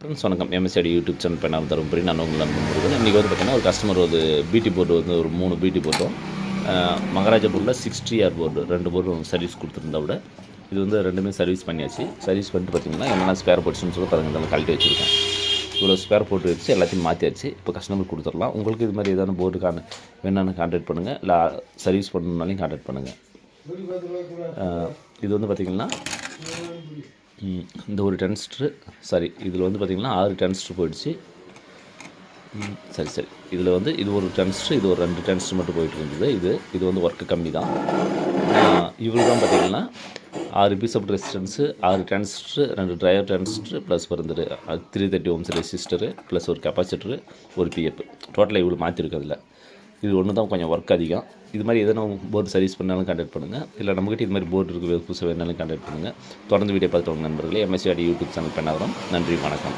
Friends வணக்கம். எம்எஸ்ஐடி YouTube channel பண்ணாமல் தரும்படி நான் உங்களை நம்புகிறேன். இன்றைக்கி வந்து பார்த்திங்கன்னா ஒரு கஸ்டமர் ஒரு பிடி போர்டு வந்து ஒரு 3 பிடி போர்டும் மகாராஜாபூரில் 60R போர்டு 2 போர்டும் சர்வீஸ் கொடுத்துருந்தா விட இது வந்து ரெண்டுமே சர்வீஸ் பண்ணியாச்சு. சர்வீஸ் பண்ணிட்டு பார்த்திங்கன்னா என்னென்ன ஸ்பேர் போர்ட்ஸ்னு சொல்லி பாருங்கள் கழட்டி வச்சுருக்கேன். இவ்வளோ ஸ்பேர் போட்டு வச்சு எல்லாத்தையும் மாற்றியாச்சு. இப்போ கஸ்டமர் கொடுத்துடலாம். உங்களுக்கு இது மாதிரி ஏதாவது போர்டு வேணான்னு கான்டாக்ட் பண்ணுங்கள், இல்லை சர்வீஸ் பண்ணணுன்னாலையும் கான்டாக்ட் பண்ணுங்கள். இது வந்து பார்த்திங்கன்னா இந்த ஒரு டென்ஸ்ட்ரு இதில் வந்து பார்த்திங்கன்னா 6 டென்ஸ்ட்ரு போயிடுச்சு. சரி இதில் வந்து இது ஒரு டென்ஸ்ட்ரு, இது ஒரு 2 டென்ஸ்ட்ரு மட்டும் போயிட்டு இருந்தது. இது வந்து ஒர்க்கு கம்மி தான். இவ்வளோ தான் பார்த்திங்கன்னா 6 piece of resistance, 6 transistor, 2 driver transistor plus வந்து 330 ஓம்ஸ் ரெசிஸ்டரு ப்ளஸ் ஒரு கெப்பாசிட்டரு, ஒரு பிஎஃப். டோட்டலாக இவ்வளோ மாற்றிருக்கிறதுல இது ஒன்று தான் கொஞ்சம் ஒர்க் அதிகம். இது மாதிரி எதனா போர்டு சர்வீஸ் பண்ணாலும் கான்டாக்ட் பண்ணுங்கள், இல்லை நம்மகிட்ட இது மாதிரி போர்டு இருக்குது புதுசாக வேணாலும் கான்டாக்ட் பண்ணுங்கள். தொடர்ந்து வீடியோ பார்த்துட்டு நண்பர்களே. எம்எஸ்ஐடி யூடியூப் சேனல் பண்ணாகிறோம். நன்றி, வணக்கம்.